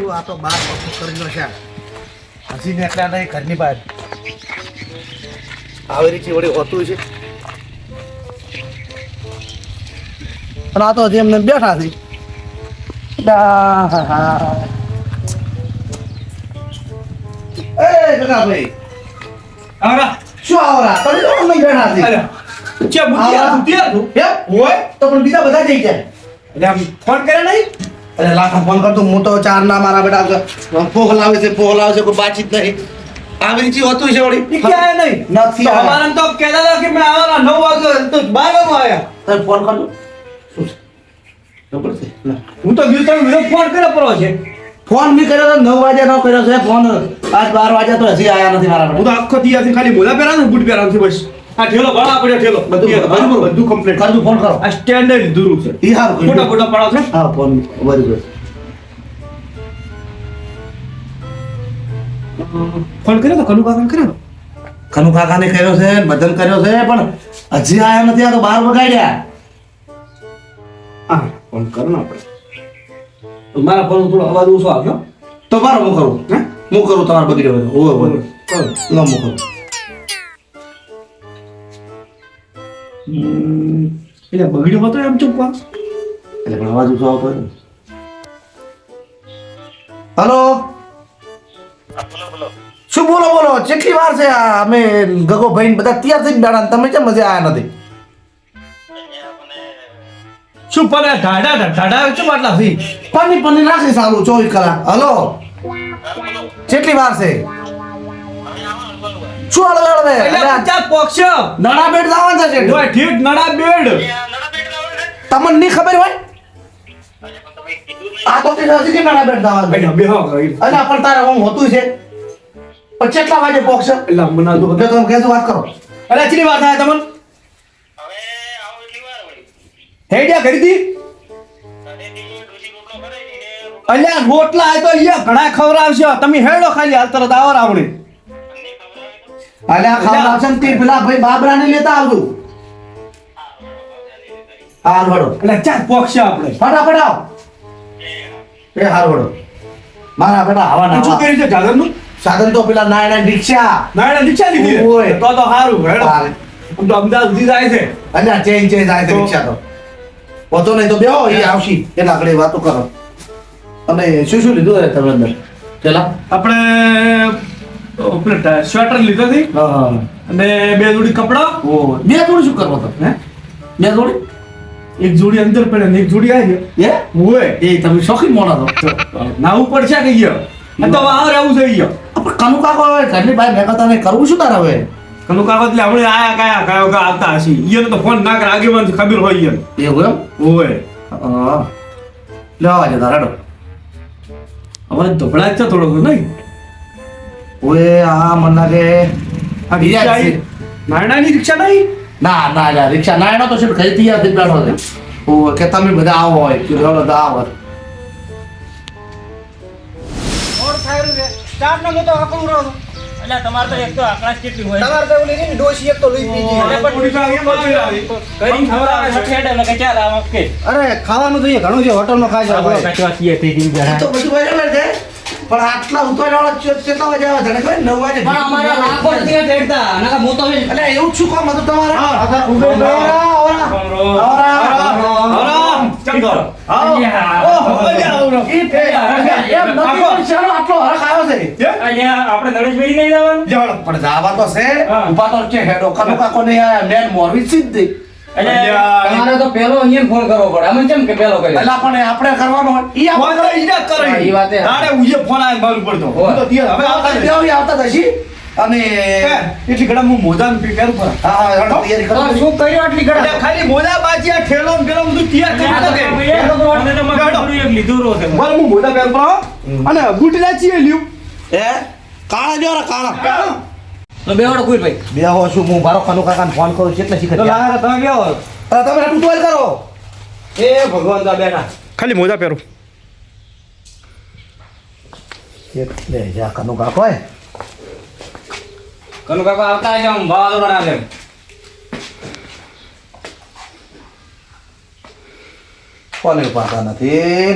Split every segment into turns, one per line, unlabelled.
કરું આ તો બાર કરી છે હસી નીકળ્યા નહીં ઘરની બહાર આવી રીતે વળી હોતું છે અને આ તો હજી એમને બેઠા છે એ જગાભાઈ
આવરા
શું આવરા તમે તો અમને બેઠા છે
અરે ચે બુટિયા બુટિયા તું
હે
ઓય
તો પણ બીજા બધા જઈ ગયા
એટલે આમ ફોન કરે નહીં
અરે લાખા ફોન કરતો હું તો ચાર ના મારા બેટા પોખ લાવે છે કોઈ બાતચીત નહીં આવી રીતે હોતું છે વળી
ઈ ક્યાં નહીં
નથી
તો
આવ્યા.
અમારે તો કહેતા હતા કે મેં આવવાના 9 વાગે તો 12 વાગે આયા
તમે ફોન કરજો શું છે ખબર છે ના.
હું તો ગયો તમે મને ફોન કર્યો પડો છે
ફોન બી કર્યો તો 9 વાગ્યા નો કર્યો છે ફોન આજ 12 વાગ્યા તો હજી આયા નથી મારા
હું તો આખો દિયાથી ખાલી મોજા પહેરા ને બૂટ પહેરા નથી બસ આ ઠેલો ભણા પડ્યો ઠેલો બધું કમ્પ્લીટ
કરજો ફોન કરો
આ સ્ટેન્ડર્ડ દૂરું છે
ઈ હારું કર્યું.
ફોટા ફોટા પડાવ છે
હા ફોન બરાબર
ફોન કર્યો તો કનુ કાકા કર્યો
કનુ કાકાને કર્યો છે બદન કર્યો છે પણ હજી આયા નથી આ તો 12 વગાડ્યા
હા ફોન કરો ને આપણે તો મારા ફોન થોડો અવાજ ઓછો આવ્યો
તો બારો હું કરું
હે
હું કરું તમારે બગડ્યો હોય તો. ઓય
કરો.
લો હું કરું
એટલે બગડ્યો હતો એમ ચૂપવા
એટલે પણ અવાજ ઓછો આવતો હોય ને. હલો શું બોલો કેટલી વાર છે આ અમે ગગો ભાઈ બધા તૈયાર થઈ બેઠા ને તમે કેમ મજા આયા નથી
શું પણ ઢાઢા શું આટલા થી
પાણી રાખી સારું 24 કલાક હલો કેટલી વાર છે શું હળવે
એટલે પચાસ પોક્ષ
નડા બેડ જવાનું છે
હોય ઠીક નડા બેડ
તમને નહીં ખબર હોય આ તો તે હજી કે નડા બેડ જવાનું છે.
બેહો
અને પણ તારે હું હોતું છે પણ કેટલા વાગે પહોંચશે
એટલે મને તો
જો તમે કેજો વાત કરો
અરે ચીની વાત થાય તમને હેડિયા કરી દી અલ્યા રોટલા આ તો અહીંયા ઘણા ખવડાવશે તમે હેડો ખાલી હાલ તરત આવો રાવણે
અલ્યા ખાવડાવશે ને તે પેલા ભાઈ બાબરાને લેતા આવજો હાલ વડો
એટલે ચાર પોક્ષ આપણે
ફટાફટ આવ એ હાલ વડો મારા બેટા હવા
શું
ના
કર્યું છે જાગરનું
સાધન તો પેલા નાયના રિક્ષા
ના દીક્ષા લીધી
ઓય.
તો સારું હેડો
હાલ.
આમ તો અમદાવાદ સુધી જાય છે
અલ્યા ચેન્જ જાય છે
તો-
રિક્ષા તો પોતો નહીં તો બેહો એ આવશી એટલે આગળ વાતો કરો અને શું લીધું છે તમે અંદર પેલા
આપણે સ્વેટર લીધો હતી
હા
અને બે જોડી કપડા
ઓ બે જોડી શું કરવો તો
હે
બે જોડી
એક જોડી અંદર પડે ને એક જોડી આવી
એ
હોય
એ તમે શોખીન મોણા તો
નાવું પડશે કે ગયો આ તો વાર આવું થઈ ગયો
કનુ કાકો હવે ઘરની બહાર મેં તને કરવું શું તારે હવે
કનુ કાકા એટલે હમણે આયા કયા આવતા હશે ઈયને તો ફોન ના કરે આગેવાન ખબર હોય ઈયને
એવું એમ
હોય
હા લેવા છે તારાડો
અવાજ ધોળા જ છે થોડો નહીં
ઓએ આ મને લાગે
આ
બીજા
રિક્ષા
છે.
નાણાની રિક્ષા નહીં
ના ના ના રિક્ષા ના એનો તો છે ઘરે તૈયાર થઈ બેઠો છે ઓ કે તમે બધા આવો હોય કે રડો તો આવો
એટલે તમારે તો એક તો આકાશ કેટલી હોય
તમારે તો ઓલી નહીં, ડોશી એક તો લઈ પીજી.
અરે પણ
થોડી વાર એમ આવી આવી.
કરી ખવડાવે છે ઠેઠ એટલે કે ચાલ આમ કે
અરે ખાવાનું જોઈએ ઘણું છે હોટલમાં ખાઈ જાવ
કચવા કીએ થઈ ગઈ જરા
તો બધું બરાબર છે પણ આટલા ઉતવાળા કેટલા વાગે આવે જાણે ખબર 9 વાગે
પણ અમારા લાખો રૂપિયા ઠેઠતા નકા હું તો
એટલે એવું જ શું કામ હતું તમારે
હા.
ઉભે
ચમ કરો.
આટલો હરખ આવ્યો છે
અહીંયા આપણે નરેશભાઈ નહીં જવાનું
પણ જાવા તો છે
હા.
ઉભા તો છે હેડો કનુ કાકો ને મેન મોરવી સીધી
એટલે
અલ્યા,
તમારે તો પેલો અહીંયા ફોન કરવો પડે અમે કેમ કે પેલો કર્યો
પેલા પણ આપણે કરવાનો હોય ઈ
ફોન
આપણે
તો ઈ જ કરે.
હા, ઈ વાત એ.
તારે ઉઈએ ફોન આવે મારું પડતો
હોય.
હું તો ત્યાં હવે આવતા જ
બેહી આવતા જશી અને
એટલી ઘડા હું મોજા ને પહેરું પર
હા હેડો તૈયારી
તો
કરો
શું કર્યું આટલી
એટલે
ગડા
ખાલી મોજા બાજી આ ઠેલો ને પેલો બધું તૈયાર કરી દે
લીધું રો છે
મારે હું મોજા પહેરું પર અને બૂટ લાચી લ્યું
એ કાળા જો કાળા
તો બેવાડો કોઈ ભાઈ
બેહો છું હું મારો કનુ કાકાને ફોન કરું છું એટલે શીખર
તો લાયા તમે કેવો
તમે હેડું તોય કરો
એ ભગવાન દા બેઠા
ખાલી મોજા પહેરું
એટલે જા કનુ કાકો હે
કનુ કાકા આવતા હશે હું ભાવા દોડા ના
ફોન ઉપાડતા નથી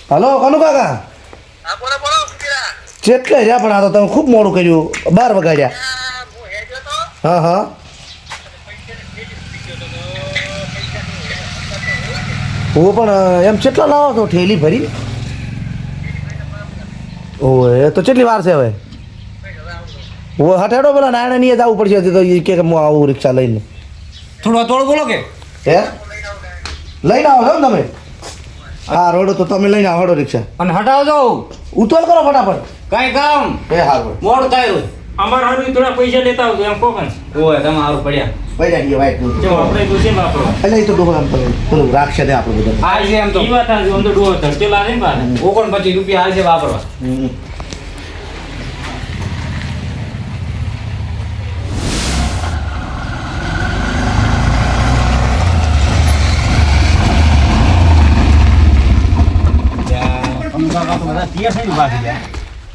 હલો કનુ કાકા ચેટલે રહ્યા પણ આ તો તમે ખૂબ મોડું કર્યું 12 વાગ્યા હા હા હું પણ એમ કેટલા લાવો છો ઠેલી ભરી ઓય તો કેટલી વાર છે હવે ઓ હટેડો પેલા નાયણા ની જવું પડશે તો એ કે હું આવું રિક્ષા લઈને
થોડું બોલો કે
હે લઈને આવો છો ને તમે હા રોડો તો તમે લઈને આવો રિક્ષા
અને હટાવજો
ઉતોલ કરો ફટાફટ
કઈ કામ
એ હારું
મોડું થાય
અમાર હારું થોડા પૈસા લેતા આવજો એમ કોકન
ઓય તમારું પડ્યા
પૈડા ગયો વાઈટ
જો આપણે દોષી વાપરો
એટલે એ તો ડોહો આમ પેલું રાખશે દે આપણે બધા
આ છે એમ તો
ઈ વાત આમ તો ડોહ ધરતી લાગે ને પાછા
29 રૂપિયા હાલ છે વાપરવા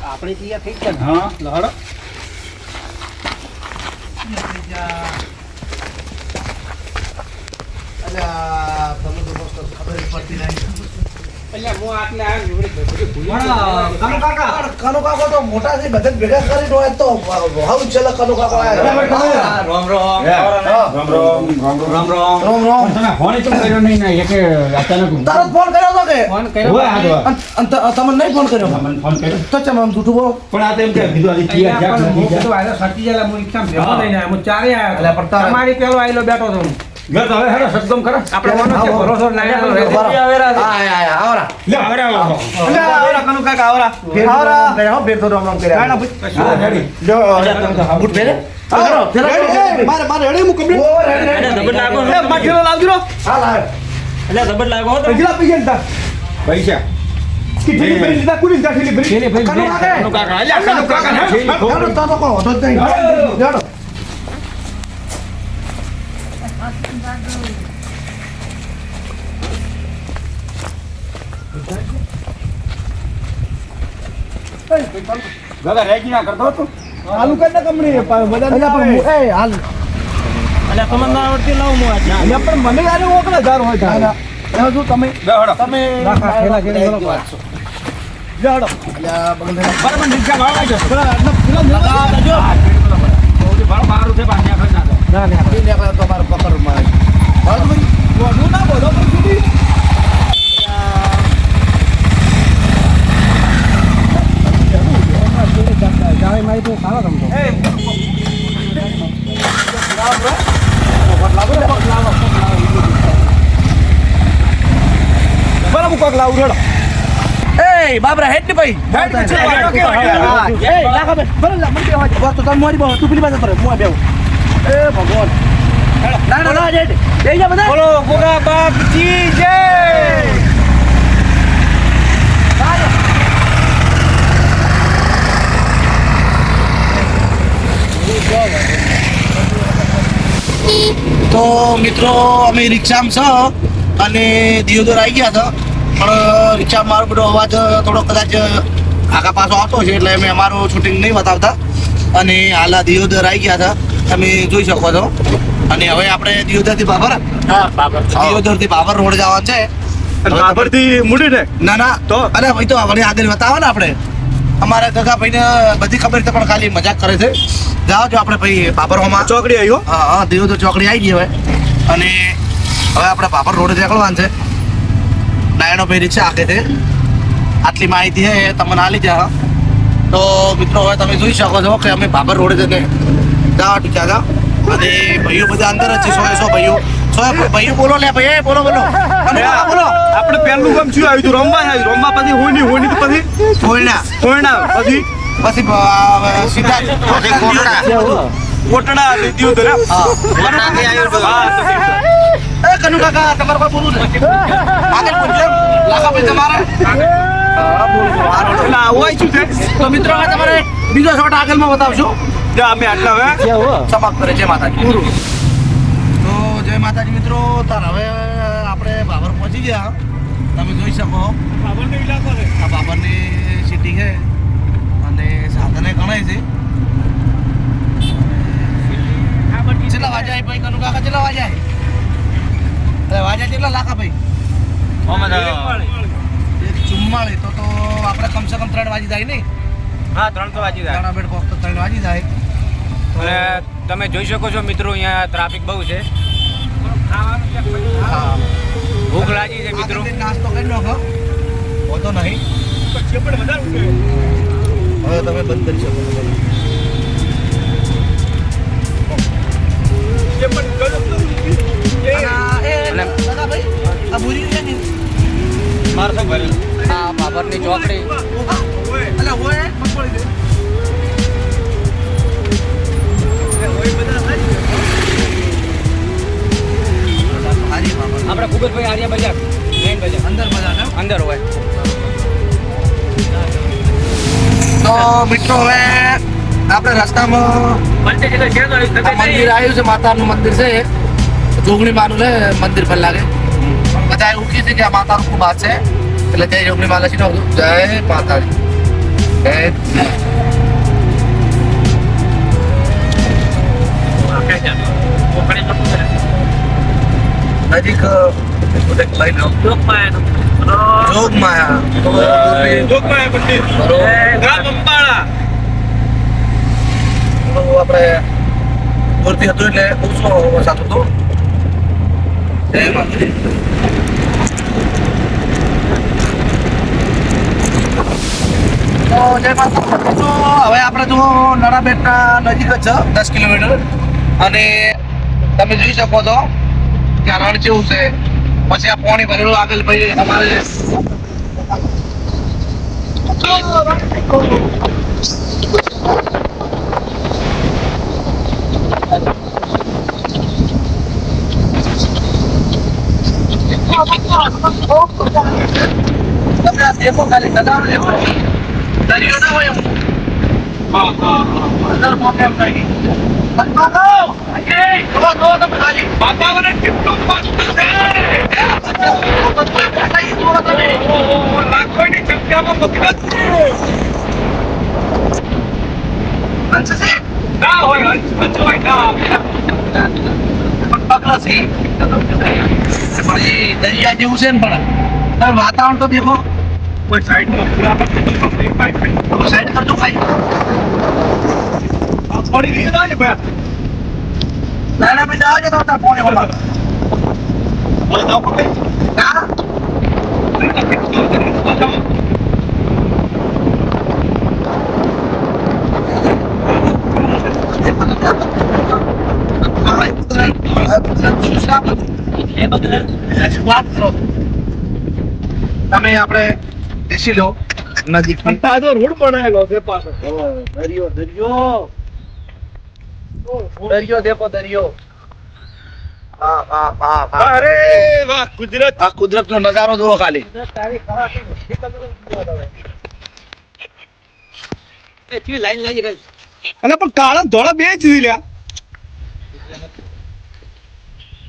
આપણે તૈયાર થઈ ગયા
હા લહડો
અલ્યા તમે તો બસ ખબર જ પડતી નહીં
એટલે હું આટલે આવ્યો ભૂલી
કનુ કાકા
કનુ કાકો તો મોટા છે બધા ભેગા કરીને હોય તો હાઉ ચલે કનુ કાકો આયા
રામ રામ રામ
રોમ રોમ
તમે ફોન તો કર્યો નહીં ને એક અચાનક
તારો ફોન કર્યો તો કે
ફોન કર્યો
હોય આ તો
તમને નહીં ફોન કર્યો
મને ફોન કર્યો
તો ચમ આમ જૂઠું બોલો
પણ આ તો એમ કે કીધું આથી
અહીંયા
તૈયાર
પણ હું
જાક
કીધું આયલો સટી જેલા હું રિક્ષામાં ભેગો થઈને આવ્યો. હું ચારે આવ્યો.
એટલે પણ તારે-
તમારી પેલો આયલો બેઠો હતો હું.
મેં તો હવે હેડો સદગમ કરો
આપણે મનો છે ભરોસો ના આવ્યો રહે.
આયા આવરા
લે હવે આવો
આવરા કનુ કાકા આવરા.
ફેર આવરા હો ફેર તો રામ રામ કર્યા
હા રેડી
જો બુટ પહેરે હા
મારે રેડી હું કમ્પ્લીટ
એટલે જબર લાગો
એ માઠેલો લાવજો
હા લાવ
એટલે જબર લાગો તો
કેટલા પૈસા તા પૈસા કે ઠેલી ભરી લીધા કુલી તા ઠેલી ભરી
કનુ કાકા
અલ્યા કનુ કાકા ને ઠેલી
હેડો તો કોઈ હોતો જ નહીં હેડો
દાદા રેજી ના કરતો હતો આલુ કઈ ના કંપની બધા
અલ્યા પણ એ હાલ
એટલે તમને ના આવડતી લાવ હું આજે
અલ્યા પણ મને આને ઓકળા ધાર હોય તા
એમાં શું તમે
બેહડો
તમે
રાખા, ખેલા ખેલી કરો.
બેહડો
અલ્યા બગલ
બરાબર રિક્ષા વાળા જો મારું છે પાછા ખર્ચા
ના ના
તમારે પકડમાં બરાબર
વધુ ના બોલો પણ સુધી
જાવે મારી તો સારો રમતો.
બરાબર કોક લાવું રેડો
એ બાબરા હેડ ને ભાઈ એ લાખા બે બરાબર લા મને બેવા બસ તો તમે મારી બહુ તું પેલી બાજુ પર હું બેવ એ ભગવાન ના ના ના હેડ બે જા બધા
બોલો ગોગા બાપ જી જય
તો મિત્રો અમે રિક્ષામાં છો અને દિયોદર આવી ગયા હતા પણ રિક્ષામાં મારો બધો અવાજ થોડો કદાચ આગા પાછો આવતો છે એટલે અમે અમારું શૂટિંગ નહીં બતાવતા અને હાલ આ દિયોદર આવી ગયા હતા તમે જોઈ શકો છો અને હવે આપણે દિયોદરથી બાબર દિયોદરથી બાબર રોડ જવાનું છે
બાબરથી મુડી ને
ના ના
તો?
અરે ભાઈ તો વળી આગળ બતાવો ને આપણે અમારા ગગા ભાઈને બધી ખબર છે પણ ખાલી મજાક કરે છે જાઓ જો આપણે ભાઈ બાબરોમાં
ચોકડી આવ્યો
હા હા દિયોદર ચોકડી આવી ગઈ હવે અને હવે આપણે બાબર રોડ નીકળવાનું છે નાયણો ભાઈ રિક્ષા આખે છે આટલી માહિતી છે એ તમને આલી જા તો મિત્રો હવે તમે જોઈ શકો છો કે અમે બાબર રોડ જઈને જાઓ ટીકા જાઓ અને ભાઈઓ બધા અંદર જ છે 100 ભાઈઓ બોલો લે ભાઈ એ બોલો બોલો અને બોલો
આપણે પહેલું કામ શું આવ્યું હતું રમવા આવ્યું રમવા પછી હોઈની તો પછી
બોલના
હોઈના પછી
પછી સીધા
કોટડા લીધું હતું ને હા
એ કનુ કાકા તમારે કોઈ બોલું ને આગળ બોલજો લાખા ભાઈ તમારે
એટલે આવું શું છે
તો મિત્રો હવે તમારે બીજો શોટ આગળમાં બતાવશો
જો અમે આટલા હવે
સમાપ્ત કરે જય માતાજી તો જય માતાજી મિત્રો તાર હવે આપણે બાબર પહોંચી ગયા તમે જોઈ શકો
બાબરનો ઇલાકો છે
આ બાબરની સિટી છે અને સાધને ગણાય છે કેટલા વાગ્યા ભાઈ કનુ કાકા કેટલા વાગ્યા અરે વાગ્યા કેટલા લાખા ભાઈ 104 44 તો આપણે કમસે કમ 3 વાગી જાય નહીં
હા 3 તો વાગી જાય
દાણા બેટ ફક્ત 3 વાગી જાય
અને તમે જોઈ શકો છો મિત્રો અહીંયા ટ્રાફિક બહુ છે
હા
ભૂખ લાગી છે મિત્રો
આગળથી નાસ્તો કરી નાખો હોતો નહીં હવે તમે બંધ કરી શકો દાદા ભાઈ આ ભૂરી છે ને
મારે શું ભરેલું આ બાબરની ચોકડી
અલા હોય મગફળી દે હાજી બાબા
આપણે કુબેરભાઈ આર્યા બજાર મેઇન બજાર
અંદર બધા ને
અંદર હોય
તો મિત્રો હવે આપણે રસ્તામાં મંદિર આવ્યું છે માતાનું મંદિર છે જોગણી માનું છે મંદિર પર લાગે બધા એવું કહે છે કે આ માતાનું ખૂબ હાથ છે એટલે જય જોગણી માં લખી નાખું જય માતાજી નજીક લઈ લો જોગમાયા આપણે દૂરથી હતું એટલે ઓછો વરસાદ હતો જય માતાજી તો જય માતા તો હવે આપણે જો નડાબેટના નજીક જ છે 10 કિલોમીટર અને તમે જોઈ શકો છો કે રણ જેવું છે પછી આ પાણી ભરેલું આગળ ભાઈ અમારે તમે આ દેખો ખાલી નજારો દેખો દરિયો ના હોય એમ અંદર મોકે એમ નહીં દરિયા જેવું છે ને પણ વાતાવરણ તો દેખો કોઈ સાઈડ કરજો ભાઈ પડી ગઈ ના ભાઈ બેટા આજે તો પોણે વાળા બોલ દો પકડે હા તમે આપણે બેસી લો નજીક રોડ બનાવેલો છે પાછો દરિયો દરિયો દરિયો દેખો દરિયો હા હા હા
અરે વાહ ગુજરાત
આ કુદરતનો નજારો જુઓ ખાલી
અને પણ કાળા ધોળા બે જ લ્યા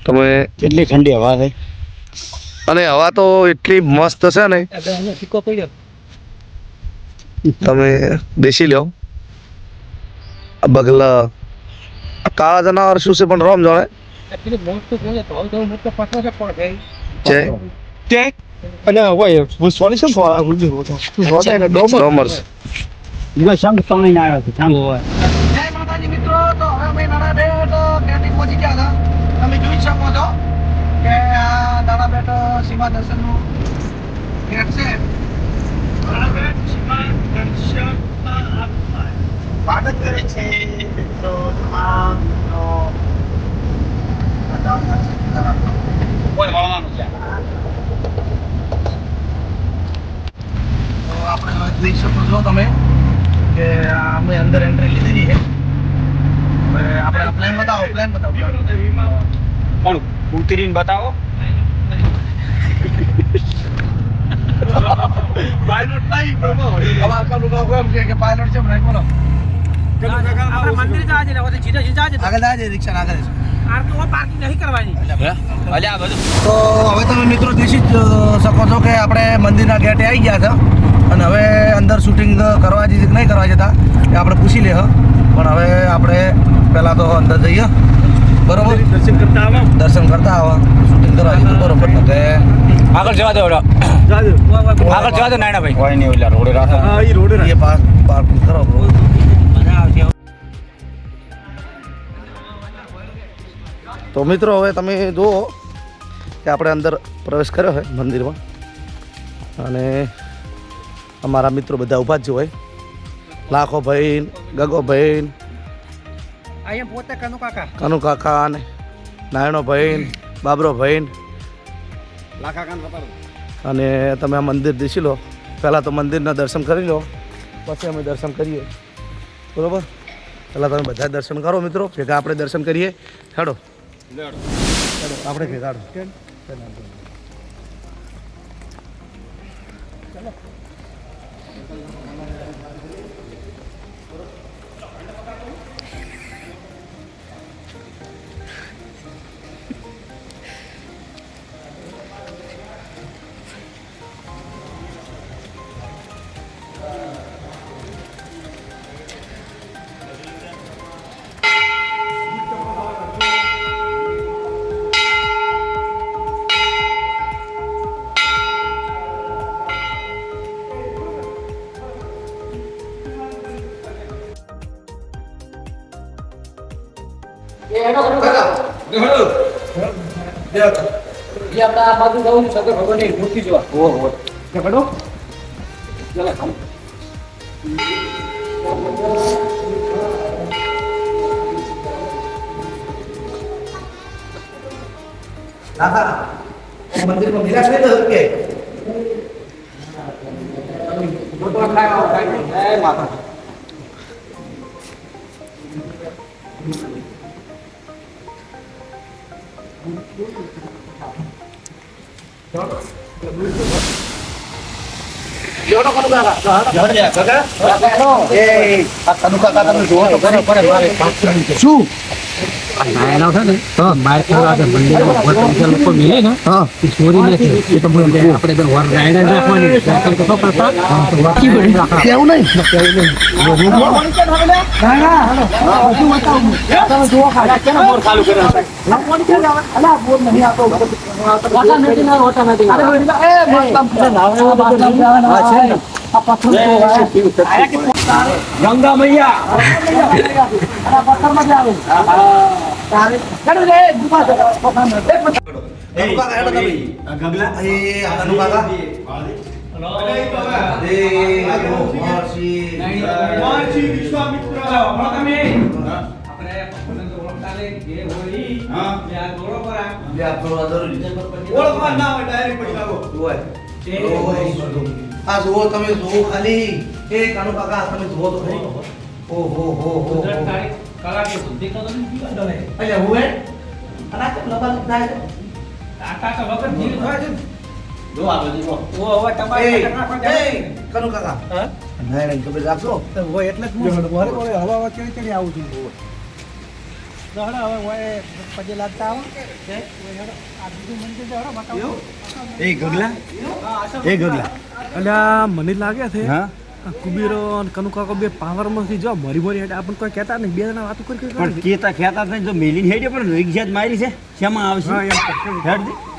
તમે
કેટલી ઠંડી હવા છે
અને હવા તો એટલી મસ્ત છે ને તમે બેસી લો બગલા કાળા જનાવર શું છે પણ રોમ જાણે છે
તે અને હોય સોની શું
ડોમર્સ
સંગ સમય ના આવ્યો છે સાંભળો હોય
જય માતાજી મિત્રો તો હવે અમે નાણાબેટ કેન્ટીન પહોંચી ગયા હતા તમે જોઈ શકો છો કે આ નાણાબેટ સીમા દર્શનનું ગેટ છે સ્વાગત કરે છે મિત્રો તમામનો
કોઈ વળવાનું છે
તો આપણે હવે જોઈ શકો છો તમે કે અમે અંદર એન્ટ્રી લીધી છે હવે આપણે પ્લાન બતાવો
પણ ઉતરીને બતાવો
પાયલોટ નહીં પ્રભુ
હવે આપણું લોકો એમ કે પાયલોટ છે નહીં બોલો
આપણે મંદિર જવા છે ને હવે સીધા સીધા જ
આગળ જાય રિક્ષા આગળ છે
આર તો પાર્કિંગ નહીં કરવાની
અલ્યા બધું
તો હવે તમે મિત્રો દેખી જ શકો છો કે આપણે મંદિરના ગેટે આવી ગયા હતા અને હવે અંદર શૂટિંગ કરવા જઈએ કે નહીં કરવા જતા એ આપણે પૂછી લે પણ હવે આપણે પહેલાં તો અંદર જઈએ બરોબર
દર્શન કરતા આવા
દર્શન કરતા આવા શૂટિંગ કરવા જઈએ તો બરોબર ને તે
આગળ જવા દો
જાજો
આગળ જવા દો નાયણાભાઈ કોઈ નહીં ઓલા રોડે રાખો
હા ઈ રોડે
એ પાર્કિંગ કરો bro. તો મિત્રો હવે તમે જુઓ કે આપણે અંદર પ્રવેશ કર્યો છે મંદિરમાં અને અમારા મિત્રો બધા ઊભા જ હોય લાખો ભાઈ ગગો ભાઈ
અહીંયા પોતે કનુ કાકા
કનુ કાકા અને નાયણો ભાઈ બાબરો ભાઈ
લાખા કાન બતાવો
અને તમે આ મંદિર દીસી લો પહેલાં તો મંદિરના દર્શન કરી લો પછી અમે દર્શન કરીએ બરોબર પહેલાં તમે બધા દર્શન કરો મિત્રો ભેગા આપણે દર્શન કરીએ હેડો આપણે ભેગા મંદિરમાં બિરાજ નહીં થયું કે શું
નાયણો છે ને તો બહાર કરવા છે મંદિરમાં બધા લોકો મિલે ને એ ચોરી નથી એ તો બોલે આપણે તો વર નાયણ રાખવાની દર્શન તો કરતા વાકી બની રાખા
કેવું નહીં
ગંગા મૈયા
આ જુઓ તમે જુઓ ખાલી એ કાનુ કાકા તમે જુઓ તો ખરી ઓહો હો હો
કલા કે બુદ્ધિ તો નથી પીવા દે
અલ્યા હું અલા કેમ લબા થાય છે
કાકા તો વગર જીવ થાય છે
જો આ બાજુ
ઓ હવે તમારે
એ કાનુ કાકા
હા
નાયણ તો બે રાખજો
હોય એટલે જ હું બોલે બોલે હવા ચડી ચડી આવું છું દહડા હવે હોય પગે લાગતા આવો કે આ બીજું મંદિર છે હરો બતાવો
એ ગગલા અલ્યા મને લાગે છે આ કુબીરો અને કનુ કાકો બે પાવરમાંથી જો મરી મરી હેડે આપણને કોઈ કહેતા નહીં બે જણા વાતો કરી
પણ કેતા ખેતા જો મેલીને હેડે પણ રિક્ષા જ મારી છે શેમાં આવશે હેડ દે